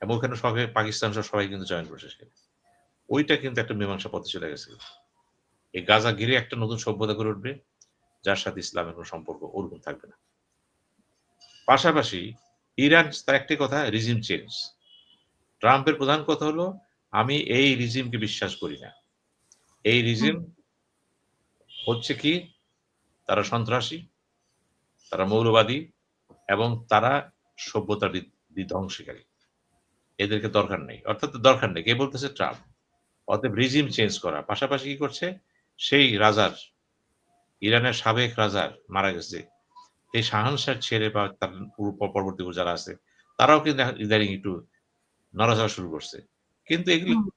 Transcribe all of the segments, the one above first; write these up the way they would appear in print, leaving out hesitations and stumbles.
এবং ওখানে সবাই পাকিস্তান সহ সবাই কিন্তু জয়েন করছে সেখানে। ওইটা কিন্তু একটা মীমাংসা পথে চলে গেছে। এই গাজা ঘিরে একটা নতুন সভ্যতা গড়ে উঠবে, যার সাথে ইসলামের কোন সম্পর্ক ওরকম থাকবে না। পাশাপাশি ইরান তার একটি কথা রিজিম চেঞ্জ। ট্রাম্পের প্রধান কথা হলো, "আমি এই রিজিমকে বিশ্বাস করি না। এই হুম, রিজিম হচ্ছে কি? তারা সন্ত্রাসী, তারা মৌলবাদী এবং তারা সভ্যতার বিধ্বংসীকারী। এদেরকে দরকার নেই।" অর্থাৎ দরকার নেই। কে বলতেছে? ট্রাম্প। অতএব রিজিম চেঞ্জ করা। পাশাপাশি কি করছে? সেই রাজার, ইরানের সাবেক রাজার মারা গেছে। এই শাহানশাহর ছেলে বা তার পরবর্তী যারা আছে, তারাও কিন্তু এখন ইদানিং একটু নড়াচড়া শুরু করছে। কিন্তু এগুলো হুম।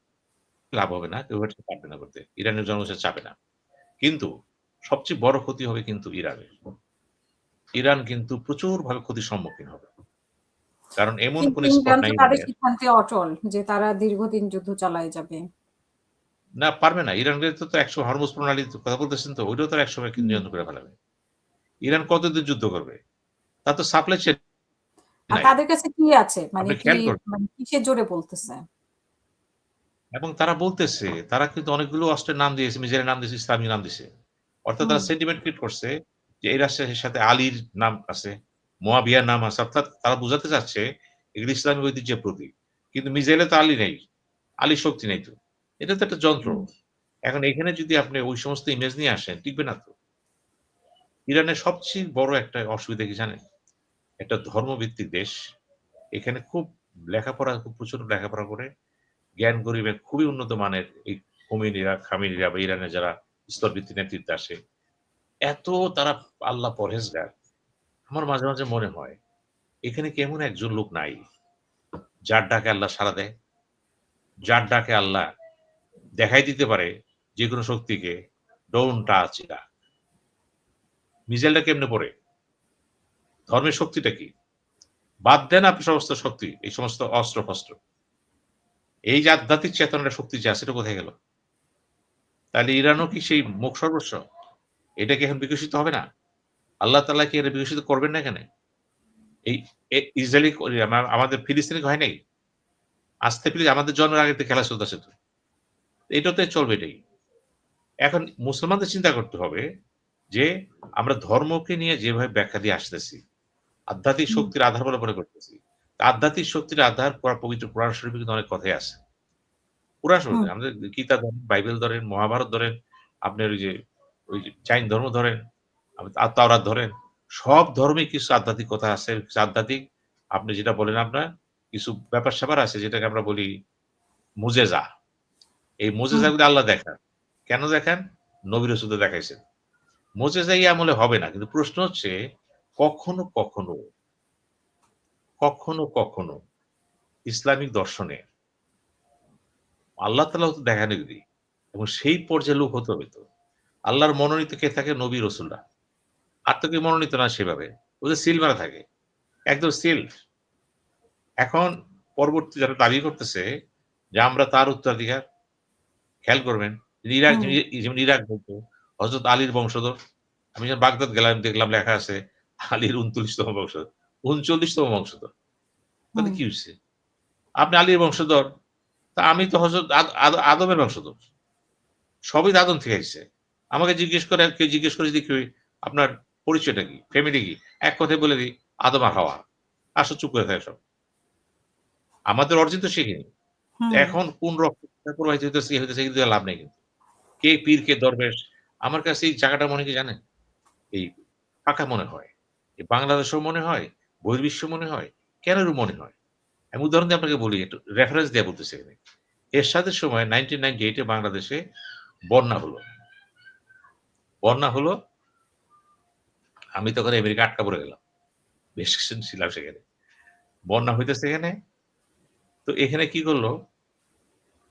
লাভ হবে না। কেউ এটা পারবে না করতে। ইরানের জনগণ সেটা চাবে না। কিন্তু সবচেয়ে বড় ক্ষতি হবে কিন্তু ইরানের। ইরান কিন্তু প্রচুরভাবে ক্ষতির সম্মুখীন হবে। কারণ এমন কিন্তু কোন স্পট ইমরান তো নাই তাদের ইরানের। সিদ্ধান্তে অটল যে তারা দীর্ঘদিন যুদ্ধ চালায় যাবে। না পারবে না। ইরানের তো ১০০ হরমুজ প্রণালীর কথা বলতেছেন তো, ওইটাও তো একসময় কিন্তু হুম। নিয়ন্ত্রণ করে ফেলাবে। ইরান কতদিন যুদ্ধ করবে? তার তো সাপ্লাই চেইন আর নাই। তাদের কাছে কি আছে? মানে আপনি কি খেয়াল করুন। মানে কিসের জোরে বলতেছে? এবং তারা বলতেছে, তারা কিন্তু অনেকগুলো অস্ত্রের নাম দিয়েছে, মিসাইলের নাম দিয়েছে, ইসলামী নাম দিছে। অর্থাৎ হুম, তারা সেন্টিমেন্ট ক্রিয়েট করছে যে এই রাষ্ট্রের সাথে আলীর নাম আছে, মুয়াবিয়ার নাম আছে। অর্থাৎ তারা বুঝাতে চাচ্ছে এগুলো ইসলামী ঐতিহ্যের প্রতীক। কিন্তু মিসাইলে তো আলী নেই। আলীর শক্তি নেই তো। এটা তো একটা যন্ত্র। হুম, এখন এখানে যদি আপনি ওই সমস্ত ইমেজ নিয়ে আসেন, টিকবে না তো। ইরানের সবচেয়ে বড় একটা অসুবিধা কি জানেন? একটা ধর্মভিত্তিক দেশ। এখানে খুব খুব প্রচুর লেখাপড়া করে জ্ঞান গরিবে খুবই উন্নত মানের এই খোমেনিরা, খামেনিরা বা ইরানের যারা স্তরভিত্তিক নেতৃত্বে আসে, এত তারা আল্লাহ পরহেজগার। আমার মাঝে, মাঝে মনে হয় এখানে কি এমন একজন লোক নাই যার ডাকে আল্লাহ সাড়া দেয়? যার ডাকে আল্লাহ দেখাই দিতে পারে যেকোনো শক্তিকে, "ডোন্ট টাচ ইরাক।" মিসাইলটা কেমনে পড়ে? ধর্মের শক্তিটা কি? বাদ দেন আপনি সমস্ত শক্তি, এই সমস্ত অস্ত্র-ফস্ত্র। এই যে আধ্যাত্মিক চেতনার শক্তি যে আছে, এটা কোথায় গেল? তাহলে ইরানও কি সেই মুখ সর্বস্ব? এটা কি এখন বিকশিত হবে না? আল্লাহ তাআলা কি এটা বিকশিত করবেন না এখানে? এই ইসরায়েলি আমাদের ফিলিস্তিনি হয় নাই? আস্তে আমাদের জন্মের আগে থেকে খেলা চলতেছে তো। এটাতে চলবে এটাই। এখন মুসলমানদের চিন্তা করতে হবে যে আমরা ধর্মকে নিয়ে যেভাবে ব্যাখ্যা দিয়ে আসতেছি, আধ্যাত্মিক হুম, শক্তির আধার বলে মনে করতেছি। আধ্যাত্মিক শক্তির আধার পবিত্র কোরআন শরীফে কিন্তু অনেক কথাই আছে। কোরআন শরীফ হুম, আমাদের গীতা ধরেন, বাইবেল ধরেন, মহাভারত ধরেন, আপনার ওই যে জাইন ধর্ম ধরেন, তাওরাত ধরেন। সব ধর্মেই কিছু আধ্যাত্মিক কথা আছে। কিছু আধ্যাত্মিক আপনি যেটা বলেন আপনার কিছু ব্যাপার-স্যাপার আছে যেটাকে আমরা বলি মুজেজা। এই হুম, মুজেজাগুলো আল্লাহ দেখান। কেন দেখান? নবী রাসূলদের দেখাইছেন। মুজেজা এই আমলে হবে না। কিন্তু প্রশ্ন হচ্ছে কখনো, কখনো, কখনো, কখনো ইসলামিক দর্শনে আল্লাহ তাআলাও তো দেখান এগুলি এবং সেই পর্যায়ে লোক হতে হবে তো। আল্লাহর মনোনীত কে থাকে? নবী রাসূলরা। আর তো কেউ মনোনীত না সেভাবে। ওদের সিল মারা থাকে। একদম সিল্ড। এখন পরবর্তী যারা দাবি করতেছে যে আমরা তার উত্তরাধিকার, খেয়াল করবেন ইরাক হুম, যেমন ইরাক বলতো হযরত আলীর বংশধর। আমি যখন বাগদাদ গেলাম দেখলাম লেখা আছে আলীর ৩৯ তম বংশধর, ৩৯ তম বংশধর। তাতে হুম, কি হইছে? আপনি আলীর বংশধর, তা আমি তো হযরত আদমের বংশধর। সবই তো আদম থেকে এসেছে। আমাকে জিজ্ঞেস করে কেউ জিজ্ঞেস করে যদি কেউ আপনার পরিচয়টা কি? ফ্যামিলি কি? এক কথায় বলে দিই আদম আর হাওয়া। আসো চুপ করে থাকে সব। আমাদের অর্জিন তো শিখিনি। হুম, এখন কোন রক্ত প্রবাহিত হইতেছে, কি হইতেছে এগুলো দিয়ে লাভ নাই কিন্তু। কে পীর, কে দরবেশ। আমার কাছে এই জায়গাটা মনে কি জানেন? এই ফাঁকা মনে হয়। বাংলাদেশেও মনে হয়, বহির্বিশ্ব মনে হয়, কেননা মনে হয়। আমি উদাহরণ দিয়ে আপনাকে বলি একটু রেফারেন্স দিয়ে বলতেছি এখানে। এরশাদের সময় 1998 এ বাংলাদেশে বন্যা হলো। বন্যা হলো, আমি তখন আমেরিকা আটকা পড়ে গেলাম। বেশ কিছুদিন ছিলাম সেখানে। বন্যা হইতেছে এখানে। তো এখানে কি করল,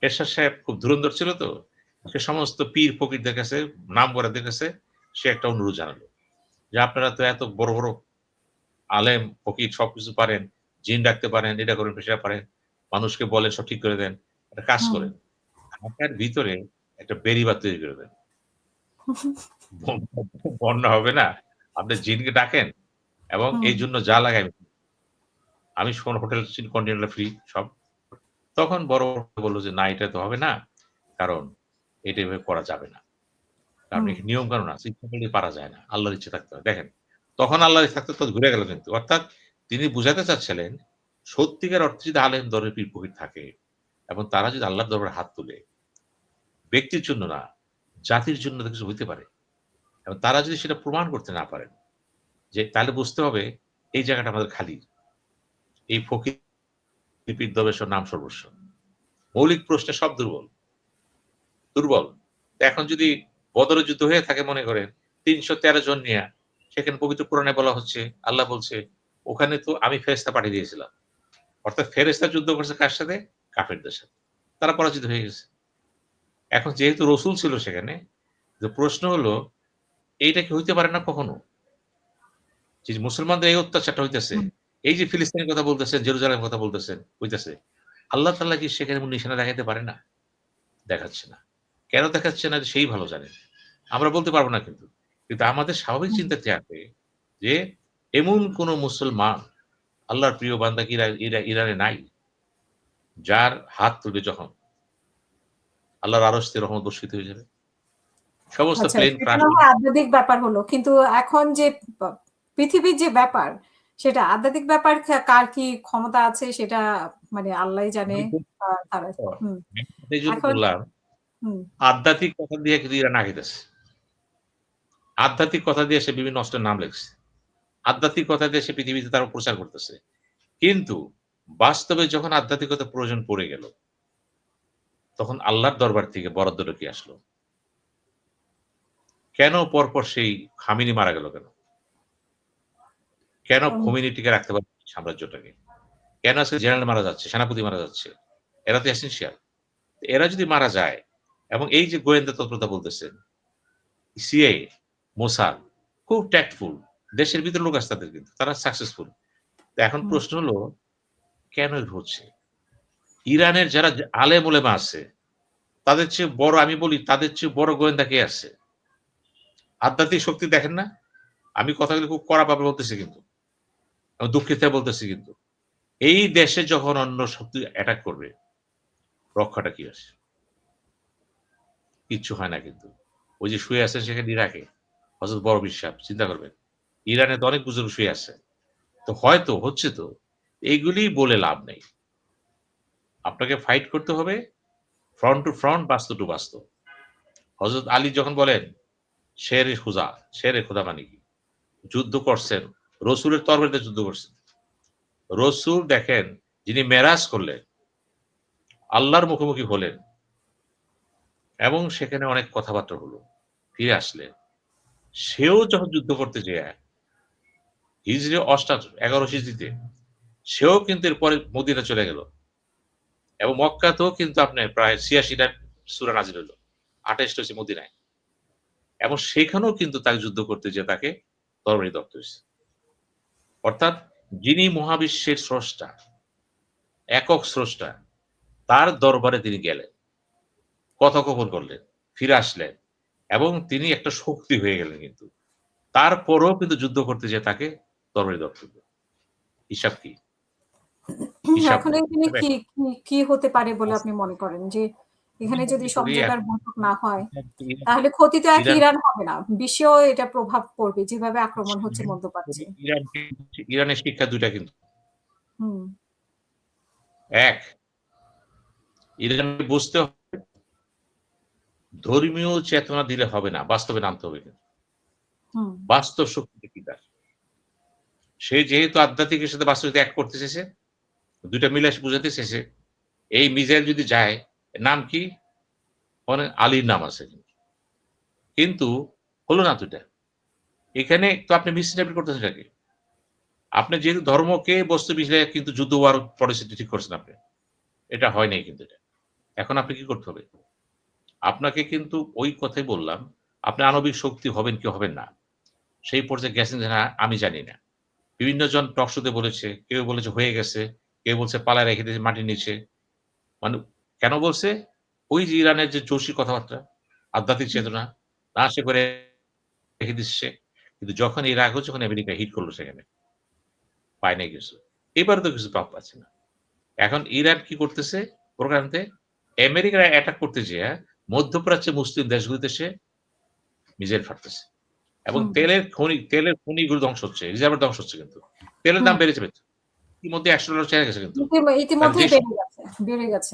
এরশাদ সাহেব খুব ধুরন্ধর ছিল তো। সে সমস্ত পীর ফকিরদের কাছে, নামকরাদের কাছে সে একটা অনুরোধ জানালো। যে আপনারা তো এত বড়, বড় আলেম, ফকির সবকিছু পারেন, জিন ডাকতে পারেন, এটা করেন, সেটা পারেন। মানুষকে বলেন সব ঠিক করে দেন। একটা কাজ হুম, করেন। ঢাকার ভিতরে একটা বেড়িবাঁধ তৈরি করে দেন। বন্যা হবে না। আপনি জিনকে ডাকেন এবং হুম, এই জন্য যা লাগে আমি হোটেল কন্টিনেন্টাল ফ্রি সব। তখন বড় বলল যে, "না, এটা তো হবে না। কারণ এটা এভাবে করা যাবে না। কারণ হুম, এখানে নিয়ম-কানুন আছে। ইচ্ছা করলেই পারা যায় না। আল্লাহর ইচ্ছা থাকতে হয়।" দেখেন, তখন আল্লাহর ইচ্ছা থাকতে তো ঘুরে গেল কিন্তু। অর্থাৎ তিনি বুঝাতে চাচ্ছিলেন, সত্যিকার অর্থে যদি আলেম দলের পীর ফকির থাকে এবং তারা যদি আল্লাহর দরবারে হাত তোলে, ব্যক্তির জন্য না, জাতির জন্য তো কিছু হইতে পারে। এবং তারা যদি সেটা প্রমাণ করতে না পারেন, যে তাহলে বুঝতে হবে এই জায়গাটা আমাদের খালি। এই ফকির পীর দরবেশের নাম সর্বস্ব। মৌলিক প্রশ্নে সব দুর্বল। দুর্বল। তো এখন যদি বদরের যুদ্ধ হয়ে থাকে মনে করেন ৩১৩ জন নিয়া, সেখানে পবিত্র কোরআনে বলা হচ্ছে, আল্লাহ বলছে, ওখানে তো আমি ফেরেশতা পাঠিয়ে দিয়েছিলাম। অর্থাৎ ফেরেশতা যুদ্ধ করছে কার সাথে? কাফেরদের সাথে। তারা পরাজিত হয়ে গেছে। এখন যেহেতু রসুল ছিল সেখানে, যে প্রশ্ন হলো এইটা কি হইতে পারে না কখনো? যে মুসলমানদের এই অত্যাচারটা হইতেছে, হুম। এই যে ফিলিস্তিনের কথা বলতেছেন, জেরুজালেমের কথা বলতেছেন, হইতেছে। আল্লাহ তাআলা কি সেখানে নিশানা দেখাইতে পারে না? দেখাচ্ছে না। কেন দেখাচ্ছে না? সেই ভালো জানে। আমরা বলতে পারব না কিন্তু। কিন্তু আমাদের স্বাভাবিক হুম। চিন্তাতে আসে যে এমন কোন মুসলমান আল্লাহর প্রিয় বান্দা কি ইরানে নাই? যার হাত তুলবে যখন আল্লাহর আরশ থেকে রহমত বর্ষিত হয়ে যাবে। সমস্ত আচ্ছা, প্লেন সেটা ক্রাশ না হয়ে হয় আধ্যাত্মিক ব্যাপার হলো। কিন্তু এখন যে পা পৃথিবীর যে ব্যাপার, সেটা আধ্যাত্মিক ব্যাপার কার কি ক্ষমতা আছে সেটা মানে আল্লাহই জানে। তারা হুম। এইজন্য এখন বললাম, হুম, আধ্যাত্মিক কথা দিয়ে কিন্তু ইরান আগাইতেছে। আধ্যাত্মিক কথা দিয়ে সে বিভিন্ন অস্ত্রের নাম লেখছে। আধ্যাত্মিক কথা দিয়ে সে পৃথিবীতে তারা প্রচার করতেছে। কিন্তু বাস্তবে যখন আধ্যাত্মিকতার প্রয়োজন পড়ে গেল, তখন আল্লাহর দরবার থেকে বরাদ্দটা কি আসলো? কেন পরপর সেই খামেনি মারা গেল কেন? কেন উম খোমেনি টিকে রাখতে পারল না সাম্রাজ্যটাকে? কেন আজকে জেনারেল মারা যাচ্ছে, সেনাপতি মারা যাচ্ছে? এরা তো এসেনশিয়াল। এরা যদি মারা যায় এবং এই যে গোয়েন্দা তৎপরতা বলতেছেন, সিআইএ, মোসাদ খুব ট্যাক্টফুল। দেশের ভিতরে লোক আছে তাদের কিন্তু। তারা সাকসেসফুল। তো এখন হুম, প্রশ্ন হলো কেন এর হচ্ছে? ইরানের যারা আলেম ওলেমা আছে, তাদের চেয়ে বড় আমি বলি তাদের চেয়ে বড় গোয়েন্দা কে আছে? আধ্যাত্মিক শক্তি দেখেন না? আমি কথাগুলো খুব কড়াভাবে বলতেছি কিন্তু। আমি দুঃখিত হয়ে বলতেছি কিন্তু। এই দেশে যখন অন্য শক্তি অ্যাটাক করবে, রক্ষাটা কি আছে? কিচ্ছু হয় না কিন্তু। ওই যে শুয়ে আছেন সেখানে ইরাকে, হযরত বড় বিশ্বাস চিন্তা করবেন। ইরানে তো অনেক বুজুর্গ শুয়ে আছে। তো হয়তো হচ্ছে তো। এইগুলি বলে লাভ নেই। আপনাকে ফাইট করতে হবে ফ্রন্ট টু ফ্রন্ট, বাস্তু টু বাস্তু। হযরত আলী যখন বলেন, শের-ই খুদা, শের-এ খোদা মানে কি? যুদ্ধ করছেন, রসুলের তরবারিতে যুদ্ধ করছেন। রসুল দেখেন যিনি মেরাজ করলেন, আল্লাহর মুখোমুখি হলেন এবং সেখানে অনেক কথাবার্তা হলো। ফিরে আসলেন। সেও যখন যুদ্ধ করতে যেয়ে হিজরি ১১ হিজরিতে সেও কিন্তু এরপরে মদিনা চলে গেল। এবং মক্কাতেও কিন্তু আপনার প্রায় ৮৬ টা সূরা নাজিল হইল। ২৮ টা হইছে মদিনায়। এবং সেখানেও কিন্তু তাকে যুদ্ধ করতে যেয়ে তাকে তরবারি দগ্ধ হইছে। অর্থাৎ যিনি মহাবিশ্বের স্রষ্টা, একক স্রষ্টা, তার দরবারে তিনি গেলেন। কথোপকথন করলেন, ফিরে আসলেন এবং তিনি একটা শক্তি হয়ে গেলেন কিন্তু। তারপরেও কিন্তু যুদ্ধ করতে যেয়ে তাকে তরবারি দগ্ধ হইল। হিসাব কি? হিসাব এখন নেই। এখানে তবে কি হতে পারে বলে আপনি মনে করেন? যে আমি এখানে যদি মনে করি সমঝোতার এখন বৈঠক না হয়, তাহলে ক্ষতি তো এক ইরান ইরান হবে না। বিশ্বেও এটা প্রভাব পড়বে যেভাবে আক্রমণ হচ্ছে মধ্যপ্রাচ্যে। ইরানের শিক্ষা ২ টা কিন্তু। হুম, ১, ইরানকে বুঝতে হবে ধর্মীয় চেতনা দিলে হবে না। বাস্তবে নামতে হবে কিন্তু। হুম, বাস্তব শক্তিটা কি তার? সে যেহেতু আধ্যাত্মিকের সাথে বাস্তবিকতা এক করতে চেয়েছে, ২ টা মিলে বুঝাতে চেয়েছে, এই মিসাইল যদি যায়, এর নাম কি? মানে আলীর নাম আছে। কিন্তু হলো না তো এটা। এখানে তো আপনি মিসইন্টারপ্রিট করতেছেন এটাকে। আপনি যেহেতু ধর্মকে বস্তু বিষয়ে কিন্তু যুদ্ধ হওয়ার পরিস্থিতি ঠিক করছেন আপনি। এটা হয় নাই কিন্তু এটা। এখন আপনি কি করতে হবে? আপনাকে কিন্তু ওই কথাই বললাম, আপনি আণবিক শক্তি হবেন কি হবেন না। সেই পর্যায়ে গেছেন যে না আমি জানি না। বিভিন্ন জন টক শোতে বলেছে, কেউ বলেছে হয়ে গেছে, কেউ বলছে পালায় রেখে দিয়েছে মাটির নিচে। মানে কেন বলছে? ওই যে ইরানের যে জোশী কথাবার্তা, আধ্যাত্মিক হুম। চেতনা, না সে করে রেখে দিচ্ছে। কিন্তু যখন এর আগেও যখন আমেরিকা হিট করল সেখানে, পায় নাই কিছু। এবারে তো কিছু পাচ্ছে না। এখন ইরান কি করতেছে? প্রোগ্রামতে আমেরিকার অ্যাটাক করতে যেয়ে মধ্যপ্রাচ্যে মুসলিম দেশগুলিতে সে মিসাইল ফাটতেছে। এবং হুম। তেলের খনিগুলো ধ্বংস হচ্ছে, রিজার্ভার ধ্বংস হচ্ছে কিন্তু। তেলের দাম হুম। বেড়ে যাবে। ইতিমধ্যে $১০০ চেয়ে গেছে কিন্তু। তাহলে যে ইতিমধ্যেই বেড়ে গেছে।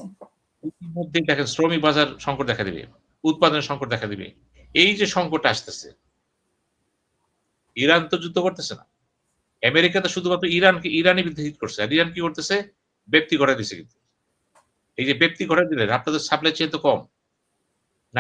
ইতিমধ্যেই দেখেন শ্রমিক বাজার সংকট দেখা দিবে, উৎপাদনের সংকট দেখা দিবে। এই যে সংকটটা আসতেছে, ইরান তো যুদ্ধ করতেছে না। আমেরিকা তো শুধুমাত্র ইরানের বিরুদ্ধে হিট করছে। আর ইরান কি করতেছে? ব্যক্তি ঘটায় দিছে কিন্তু। এই যে ব্যক্তি ঘটায় দিলেন, আপনাদের সাপ্লাই চেইন তো কম।